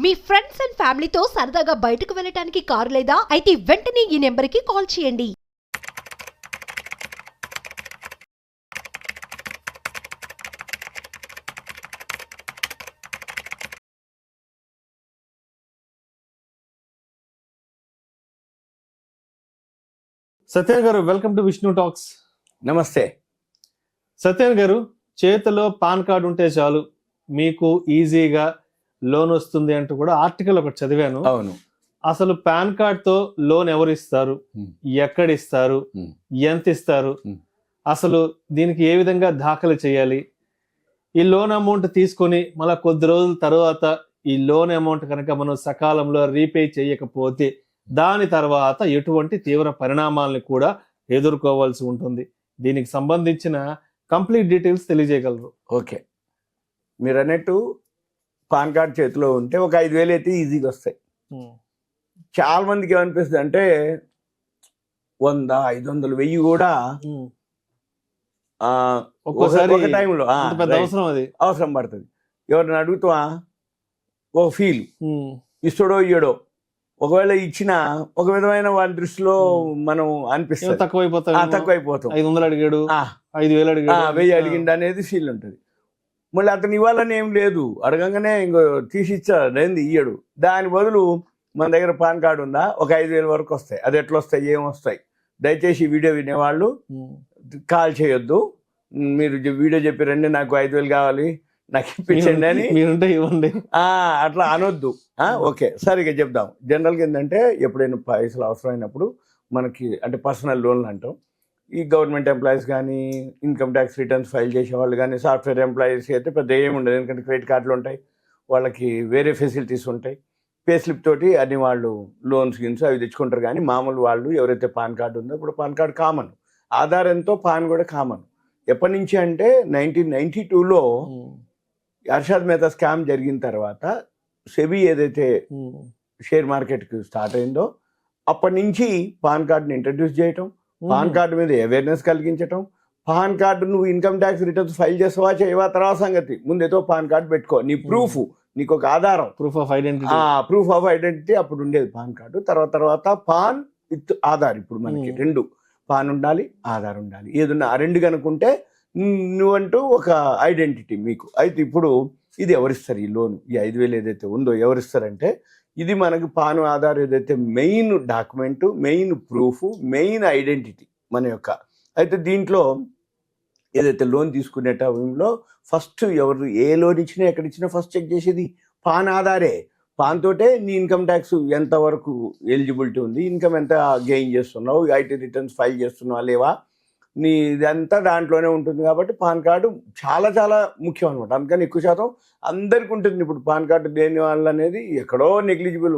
Me friends and ఫ్యామిలీతో సరదాగా బయటకు వెళ్ళటానికి కారు లేదా అయితే వెంటనే ఈ నెంబర్కి కాల్ చేయండి. సత్యన్ గారు, వెల్కమ్ టు విష్ణు టాక్స్. నమస్తే. సత్యన్ గారు, చేతిలో పాన్ కార్డు ఉంటే చాలు మీకు ఈజీగా లోన్ వస్తుంది అంటూ కూడా ఆర్టికల్ ఒకటి చదివాను. అవును. అసలు పాన్ కార్డ్ తో లోన్ ఎవరు ఇస్తారు, ఎక్కడ ఇస్తారు, ఎంత ఇస్తారు, అసలు దీనికి ఏ విధంగా దాఖలు చేయాలి, ఈ లోన్ అమౌంట్ తీసుకొని మళ్ళీ కొద్ది రోజుల తర్వాత ఈ లోన్ అమౌంట్ కనుక మనం సకాలంలో రీపే చేయకపోతే దాని తర్వాత ఎటువంటి తీవ్ర పరిణామాలను కూడా ఎదుర్కోవాల్సి ఉంటుంది. దీనికి సంబంధించిన కంప్లీట్ డీటెయిల్స్ తెలియజేయగలరు? ఓకే, మీరు అన్నట్టు పాన్ కార్డ్ చేతిలో ఉంటే ఒక 5,000 అయితే ఈజీగా వస్తాయి. చాలా మందికి ఏమనిపిస్తుంది అంటే 100, 500, 1000 కూడా ఒక్కోసారి ఒక టైంలో అవసరం పడుతుంది. ఎవరిని అడుగుతా ఓ ఫీల్ ఇస్తాడో ఇయ్యడో, ఒకవేళ ఇచ్చిన ఒక విధమైన వాళ్ళ దృష్టిలో మనం అనిపిస్తుంది తక్కువైపోతాం, 500 అడిగాడు, 5,000 అడిగాడు, 1000 అడిగిండు అనేది ఫీల్ ఉంటుంది. మళ్ళీ అతను ఇవ్వాలని ఏం లేదు, అడగంగానే ఇంకో తీసి ఇచ్చాడు ఏంది ఇయ్యడు. దాని బదులు మన దగ్గర పాన్ కార్డు ఉందా, ఒక 5,000 వరకు వస్తాయి. అది ఎట్లా వస్తాయి, ఏం వస్తాయి, దయచేసి వీడియో వినేవాళ్ళు కాల్ చేయొద్దు. మీరు వీడియో చెప్పారండి నాకు 5,000 కావాలి నాకు ఇప్పించండి అని మీరుంటే ఇవ్వండి అట్లా అనొద్దు. ఓకే, సరిగా చెప్దాం. జనరల్గా ఏంటంటే ఎప్పుడైనా పైసలు అవసరమైనప్పుడు మనకి అంటే పర్సనల్ లోన్లు అంటాం. ఈ గవర్నమెంట్ ఎంప్లాయీస్ కానీ, ఇన్కమ్ ట్యాక్స్ రిటర్న్స్ ఫైల్ చేసేవాళ్ళు కానీ, సాఫ్ట్వేర్ ఎంప్లాయీస్ అయితే పెద్ద ఏమి ఉండదు, ఎందుకంటే క్రెడిట్ కార్డులు ఉంటాయి, వాళ్ళకి వేరే ఫెసిలిటీస్ ఉంటాయి. పే స్లిప్ తోటి అన్ని వాళ్ళు లోన్స్ గిన్స్ అవి తెచ్చుకుంటారు. కానీ మామూలు వాళ్ళు ఎవరైతే పాన్ కార్డు ఉందో, ఇప్పుడు పాన్ కార్డు కామన్, ఆధార్ ఎంతో పాన్ కూడా కామన్. ఎప్పటి నుంచి అంటే 1992లో అర్షద్ మెహతా స్కామ్ జరిగిన తర్వాత సెబీ ఏదైతే షేర్ మార్కెట్కి స్టార్ట్ అయిందో అప్పటి నుంచి పాన్ కార్డుని ఇంట్రడ్యూస్ చేయటం, పాన్ కార్డు మీద అవేర్నెస్ కలిగించటం. పాన్ కార్డు నువ్వు ఇన్కమ్ ట్యాక్స్ రిటర్న్స్ ఫైల్ చేస్తావా చేయవా తర్వాత సంగతి, ముందేతో పాన్ కార్డు పెట్టుకో, నీ ప్రూఫ్, నీకు ఒక ఆధారం, ప్రూఫ్ ఆఫ్ ఐడెంటిటీ అప్పుడు ఉండేది పాన్ కార్డు. తర్వాత పాన్ విత్ ఆధార్. ఇప్పుడు మనకి 2 పాన్ ఉండాలి, ఆధార్ ఉండాలి. ఏదన్నా ఆ 2 కనుకుంటే నువ్వంటూ ఒక ఐడెంటిటీ మీకు. అయితే ఇప్పుడు ఇది ఎవరిస్తారు, ఈ లోన్, ఈ 5,000 ఏదైతే ఉందో ఎవరిస్తారంటే, ఇది మనకు పాన్ ఆధార్ ఏదైతే main document, main proof, main identity మన యొక్క. అయితే దీంట్లో ఏదైతే లోన్ తీసుకునే టైంలో ఫస్ట్ ఎవరు ఏ లోన్ ఇచ్చినా ఎక్కడ ఇచ్చినా ఫస్ట్ చెక్ చేసేది పాన్ ఆధారే. పాన్ తోటే నీ ఇన్కమ్ ట్యాక్స్ ఎంతవరకు ఎలిజిబిలిటీ ఉంది, ఇన్కమ్ ఎంత గెయిన్ చేస్తున్నావు, ఐటీ రిటర్న్స్ ఫైల్ చేస్తున్నావా లేవా, నీ ఇదంతా దాంట్లోనే ఉంటుంది. కాబట్టి పాన్ కార్డు చాలా చాలా ముఖ్యం అనమాట. అందుకని ఎక్కువ శాతం అందరికీ ఉంటుంది. ఇప్పుడు పాన్ కార్డు లేని వాళ్ళు అనేది ఎక్కడో నెగ్లిజిబుల్,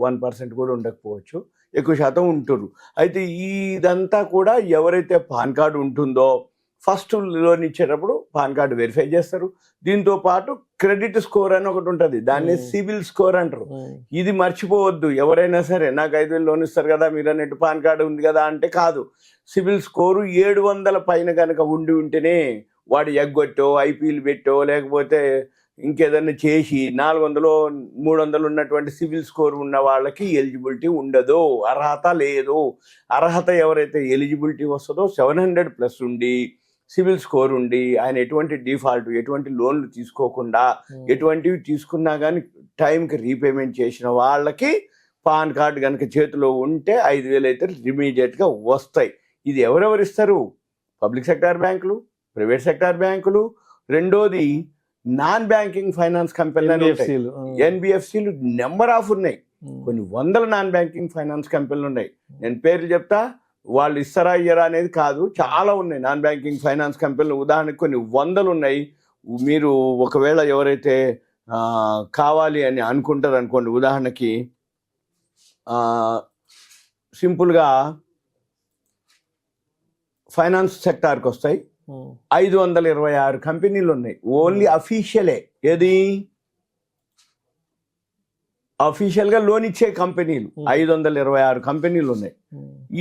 1% కూడా ఉండకపోవచ్చు, ఎక్కువ శాతం ఉంటున్నారు. అయితే ఇదంతా కూడా ఎవరైతే పాన్ కార్డు ఉంటుందో ఫస్ట్ లోన్ ఇచ్చేటప్పుడు పాన్ కార్డు వెరిఫై చేస్తారు. దీంతో పాటు క్రెడిట్ స్కోర్ అని ఒకటి ఉంటుంది, దాన్ని సిబిల్ స్కోర్ అంటారు. ఇది మర్చిపోవద్దు. ఎవరైనా సరే నాకు 5,000 లోన్ ఇస్తారు కదా మీరు అన్నట్టు పాన్ కార్డు ఉంది కదా అంటే కాదు. సిబిల్ స్కోరు 700 పైన కనుక ఉండి ఉంటేనే వాడు ఎగ్గొట్టో, ఐపీఎల్ పెట్టో, లేకపోతే ఇంకేదన్నా చేసి 400, 300 ఉన్నటువంటి సిబిల్ స్కోర్ ఉన్న వాళ్ళకి ఎలిజిబిలిటీ ఉండదు, అర్హత లేదు. అర్హత ఎవరైతే ఎలిజిబిలిటీ వస్తుందో 700+ ఉండి సిబిల్ స్కోర్ ఉండి ఆయన ఎటువంటి డిఫాల్ట్, ఎటువంటి లోన్లు తీసుకోకుండా, ఎటువంటివి తీసుకున్నా కానీ టైంకి రీపేమెంట్ చేసిన వాళ్ళకి పాన్ కార్డు కనుక చేతిలో ఉంటే 5,000 అయితే ఇమీడియట్గా వస్తాయి. ఇది ఎవరెవరు ఇస్తారు? పబ్లిక్ సెక్టార్ బ్యాంకులు, ప్రైవేట్ సెక్టార్ బ్యాంకులు, రెండోది నాన్ బ్యాంకింగ్ ఫైనాన్స్ కంపెనీలు, ఎన్బిఎఫ్సిలు నెంబర్ ఆఫ్ ఉన్నాయి. కొన్ని వందల నాన్ బ్యాంకింగ్ ఫైనాన్స్ కంపెనీలు ఉన్నాయి. నేను పేర్లు చెప్తా, వాళ్ళు ఇస్తారా ఇయ్యరా అనేది కాదు, చాలా ఉన్నాయి నాన్ బ్యాంకింగ్ ఫైనాన్స్ కంపెనీలు. ఉదాహరణకు కొన్ని 100 ఉన్నాయి. మీరు ఒకవేళ ఎవరైతే కావాలి అని అనుకుంటారు అనుకోండి, ఉదాహరణకి సింపుల్గా ఫైనాన్స్ సెక్టార్కి వస్తాయి 526 కంపెనీలు ఉన్నాయి. ఓన్లీ అఫీషియలే, ఏది అఫీషియల్గా లోన్ ఇచ్చే కంపెనీలు 526 కంపెనీలు ఉన్నాయి.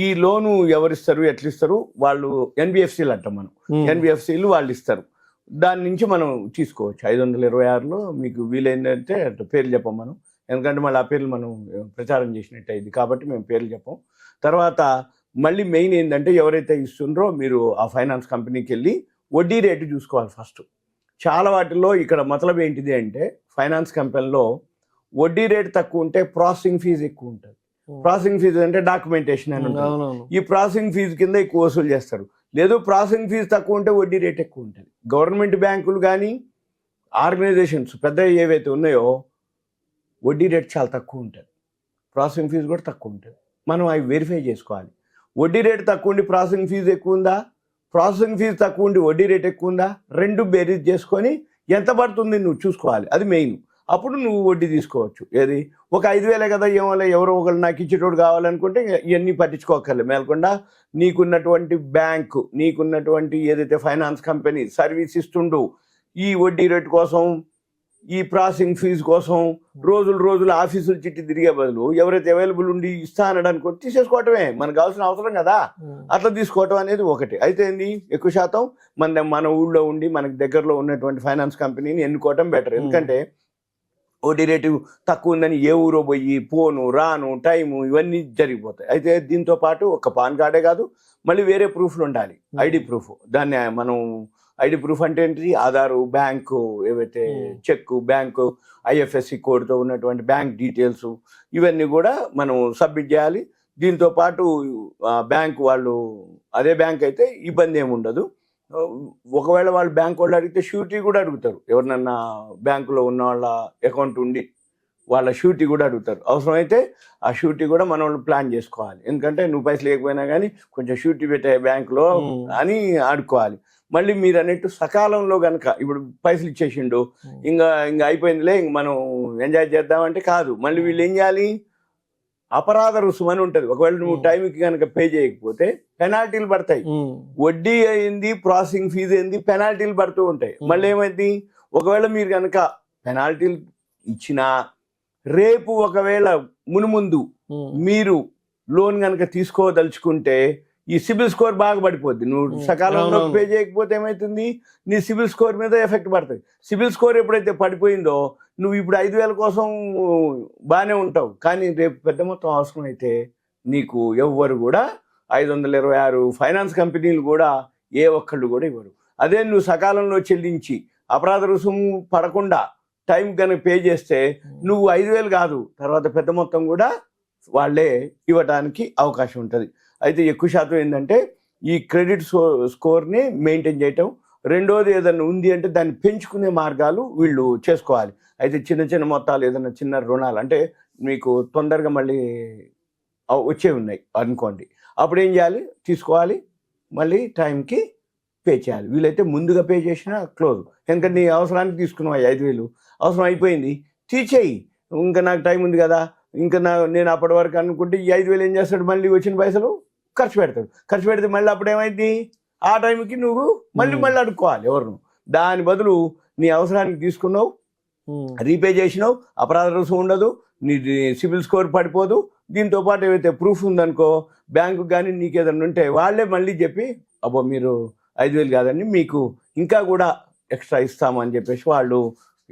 ఈ లోను ఎవరిస్తారు, ఎట్లిస్తారు? వాళ్ళు ఎన్బిఎఫ్సీలు అంటాం మనం, ఎన్బిఎఫ్సీలు వాళ్ళు ఇస్తారు. దాని నుంచి మనం తీసుకోవచ్చు. 526లో మీకు వీలైందంటే అట్లా పేర్లు చెప్పం మనం, ఎందుకంటే మళ్ళీ ఆ పేర్లు మనం ప్రచారం చేసినట్టు అయింది కాబట్టి మేము పేర్లు చెప్పం. తర్వాత మళ్ళీ మెయిన్ ఏంటంటే ఎవరైతే ఇస్తుండ్రో మీరు ఆ ఫైనాన్స్ కంపెనీకి వెళ్ళి వడ్డీ రేటు చూసుకోవాలి ఫస్ట్. చాలా వాటిల్లో ఇక్కడ మతలబ్ ఏంటిది అంటే ఫైనాన్స్ కంపెనీలో వడ్డీ రేటు తక్కువ ఉంటే ప్రాసెసింగ్ ఫీజు ఎక్కువ ఉంటుంది. ప్రాసెసింగ్ ఫీజు అంటే డాక్యుమెంటేషన్ అని ఉంటుంది. అవునవును. ఈ ప్రాసెసింగ్ ఫీజు కింద ఎక్కువ వసూలు చేస్తారు. లేదు ప్రాసెసింగ్ ఫీజు తక్కువ ఉంటే వడ్డీ రేట్ ఎక్కువ ఉంటుంది. గవర్నమెంట్ బ్యాంకులు కానీ ఆర్గనైజేషన్స్ పెద్ద ఏవైతే ఉన్నాయో వడ్డీ రేట్ చాలా తక్కువ ఉంటుంది, ప్రాసెసింగ్ ఫీజు కూడా తక్కువ ఉంటుంది. మనం అవి వెరిఫై చేసుకోవాలి. వడ్డీ రేట్ తక్కువ ఉండి ప్రాసెసింగ్ ఫీజు ఎక్కువ ఉందా, ప్రాసెసింగ్ ఫీజు తక్కువ ఉండి వడ్డీ రేట్ ఎక్కువ ఉందా, రెండు బేరీజ్ చేసుకొని ఎంత పడుతుంది నువ్వు చూసుకోవాలి. అది మెయిన్. అప్పుడు నువ్వు వడ్డీ తీసుకోవచ్చు. ఏది ఒక 5,000 కదా, ఏమోలే ఎవరో ఒకరు నాకు ఇచ్చేటోడు కావాలనుకుంటే ఇవన్నీ పట్టించుకోకర్లేదు. మేలకుండా నీకున్నటువంటి బ్యాంకు, నీకున్నటువంటి ఏదైతే ఫైనాన్స్ కంపెనీ సర్వీస్ ఇస్తుండు, ఈ వడ్డీ రేటు కోసం, ఈ ప్రాసెసింగ్ ఫీజు కోసం రోజులు ఆఫీసులు చిట్టి తిరిగే బదులు ఎవరైతే అవైలబుల్ ఉండి ఇస్తా అనడానికి తీసేసుకోవటమే మనకు కావాల్సిన అవసరం కదా. అట్లా తీసుకోవటం అనేది ఒకటి. అయితే ఏంది ఎక్కువ శాతం మన ఊళ్ళో ఉండి మనకి దగ్గరలో ఉన్నటువంటి ఫైనాన్స్ కంపెనీని ఎన్నుకోవటం బెటర్. ఎందుకంటే వడ్డీ రేటు తక్కువ ఉందని ఏ ఊరో పోయి పోను రాను టైము ఇవన్నీ జరిగిపోతాయి. అయితే దీంతో పాటు ఒక పాన్ కార్డే కాదు, మళ్ళీ వేరే ప్రూఫ్లు ఉండాలి. ఐడి ప్రూఫ్, దాన్ని మనం ఐడి ప్రూఫ్ అంటే ఏంటి, ఆధారు, బ్యాంకు ఏవైతే చెక్, బ్యాంకు IFSC కోడ్తో ఉన్నటువంటి బ్యాంక్ డీటెయిల్స్ ఇవన్నీ కూడా మనం సబ్మిట్ చేయాలి. దీంతో పాటు బ్యాంకు వాళ్ళు అదే బ్యాంక్ అయితే ఇబ్బంది ఏమి ఉండదు. ఒకవేళ వాళ్ళు బ్యాంక్ వాళ్ళు అడిగితే షూరిటీ కూడా అడుగుతారు. ఎవరినన్నా బ్యాంకులో ఉన్న వాళ్ళ అకౌంట్ ఉండి వాళ్ళ షూరిటీ కూడా అడుగుతారు. అవసరమైతే ఆ షూరిటీ కూడా మనం ప్లాన్ చేసుకోవాలి. ఎందుకంటే నువ్వు పైసలు లేకపోయినా కానీ కొంచెం షూరిటీ పెట్టే బ్యాంకులో అని ఆడుకోవాలి. మళ్ళీ మీరు అన్నట్టు సకాలంలో కనుక ఇప్పుడు పైసలు ఇచ్చేసిండు ఇంకా అయిపోయిందిలే ఇంక మనం ఎంజాయ్ చేద్దామంటే కాదు. మళ్ళీ వీళ్ళు ఏం చేయాలి, అపరాధ రుసుము అని ఉంటుంది. ఒకవేళ నువ్వు టైంకి కనుక పే చేయకపోతే పెనాల్టీలు పడతాయి. వడ్డీ అయింది, ప్రాసెసింగ్ ఫీజు అయింది, పెనాల్టీలు పడుతూ ఉంటాయి. మళ్ళీ ఏమైంది, ఒకవేళ మీరు కనుక పెనాల్టీలు ఇచ్చినా రేపు ఒకవేళ మునుముందు మీరు లోన్ కనుక తీసుకోదలుచుకుంటే ఈ సిబిల్ స్కోర్ బాగా పడిపోద్ది. నువ్వు సకాలంలో పే చేయకపోతే ఏమవుతుంది, నీ సిబిల్ స్కోర్ మీద ఎఫెక్ట్ పడుతుంది. సిబిల్ స్కోర్ ఎప్పుడైతే పడిపోయిందో నువ్వు ఇప్పుడు 5,000 కోసం బాగానే ఉంటావు, కానీ రేపు పెద్ద మొత్తం అవసరం అయితే నీకు ఎవ్వరు కూడా 526 ఫైనాన్స్ కంపెనీలు కూడా ఏ ఒక్కళ్ళు కూడా ఇవ్వరు. అదే నువ్వు సకాలంలో చెల్లించి అపరాధ రుసుము పడకుండా టైం కనుక పే చేస్తే నువ్వు 5,000 కాదు, తర్వాత పెద్ద మొత్తం కూడా వాళ్ళే ఇవ్వడానికి అవకాశం ఉంటుంది. అయితే ఎక్కువ శాతం ఏంటంటే ఈ క్రెడిట్ స్కోర్ని మెయింటైన్ చేయటం. రెండోది ఏదైనా ఉంది అంటే దాన్ని పెంచుకునే మార్గాలు వీళ్ళు చేసుకోవాలి. అయితే చిన్న మొత్తాలు ఏదైనా చిన్న రుణాలు అంటే మీకు తొందరగా మళ్ళీ వచ్చే ఉన్నాయి అనుకోండి, అప్పుడు ఏం చేయాలి, తీసుకోవాలి, మళ్ళీ టైంకి పే చేయాలి. వీలైతే ముందుగా పే చేసినా క్లోజ్. ఎందుకంటే నీ అవసరానికి తీసుకున్నావు 5,000, అవసరం అయిపోయింది, తీసేయి, ఇంకా నాకు టైం ఉంది కదా, ఇంకా నేను అప్పటి వరకు అనుకుంటే ఈ 5,000 ఏం చేస్తాడు, మళ్ళీ వచ్చిన పైసలు ఖర్చు పెడతాడు. ఖర్చు పెడితే మళ్ళీ అప్పుడు ఏమైంది, ఆ టైంకి నువ్వు మళ్ళీ అడుక్కోవాలి ఎవరు. దాని బదులు నీ అవసరానికి తీసుకున్నావు, రీపే చేసినావు, అపరాధ రుసుము ఉండదు, నీ సిబిల్ స్కోర్ పడిపోదు. దీంతో పాటు ఏవైతే ప్రూఫ్ ఉందనుకో బ్యాంకు కానీ నీకు ఏదైనా ఉంటే వాళ్ళే మళ్ళీ చెప్పి అబ్బో మీరు 5,000 కాదండి మీకు ఇంకా కూడా ఎక్స్ట్రా ఇస్తామని చెప్పేసి వాళ్ళు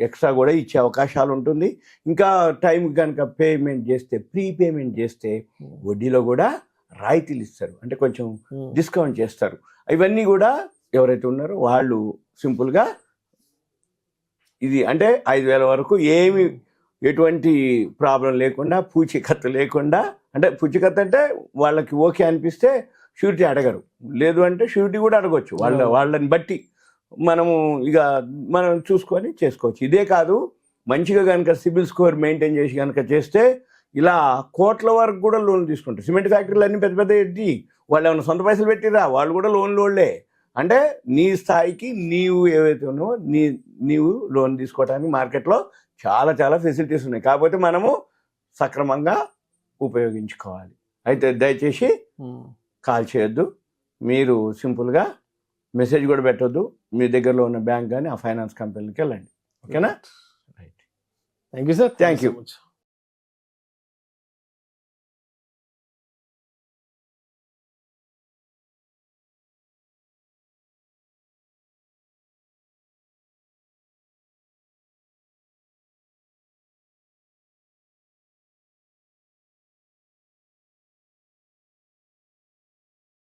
ఎక్స్ట్రా కూడా ఇచ్చే అవకాశాలు ఉంటుంది. ఇంకా టైం కనుక పేమెంట్ చేస్తే, ప్రీపేమెంట్ చేస్తే వడ్డీలో కూడా రాయితీలు ఇస్తారు, అంటే కొంచెం డిస్కౌంట్ చేస్తారు. ఇవన్నీ కూడా ఎవరైతే ఉన్నారో వాళ్ళు సింపుల్గా ఇది అంటే 5,000 వరకు ఏమి ఎటువంటి ప్రాబ్లం లేకుండా, పూచీకత్తు లేకుండా, అంటే పూచీకత్తు అంటే వాళ్ళకి ఓకే అనిపిస్తే షూరిటీ అడగరు, లేదు అంటే షూరిటీ కూడా అడగవచ్చు. వాళ్ళని బట్టి మనం చూసుకొని చేసుకోవచ్చు. ఇదే కాదు, మంచిగా కనుక సిబిల్ స్కోర్ మెయింటైన్ చేసి కనుక చేస్తే ఇలా కోట్ల వరకు కూడా లోన్లు తీసుకుంటారు. సిమెంట్ ఫ్యాక్టరీలు అన్నీ పెద్ద పెద్ద ఎట్టి వాళ్ళు ఏమైనా సొంత పైసలు పెట్టిరా, వాళ్ళు కూడా లోన్లే. అంటే నీ స్థాయికి నీవు ఏవైతే ఉన్నావో నీవు లోన్ తీసుకోవడానికి మార్కెట్లో చాలా చాలా ఫెసిలిటీస్ ఉన్నాయి. కాకపోతే మనము సక్రమంగా ఉపయోగించుకోవాలి. అయితే దయచేసి కాల్ చేయొద్దు, మీరు సింపుల్గా మెసేజ్ కూడా పెట్టొద్దు. మీ దగ్గరలో ఉన్న బ్యాంక్ కానీ ఆ ఫైనాన్స్ కంపెనీకి వెళ్ళండి. ఓకేనా? Right. Thank you sir. Thank you.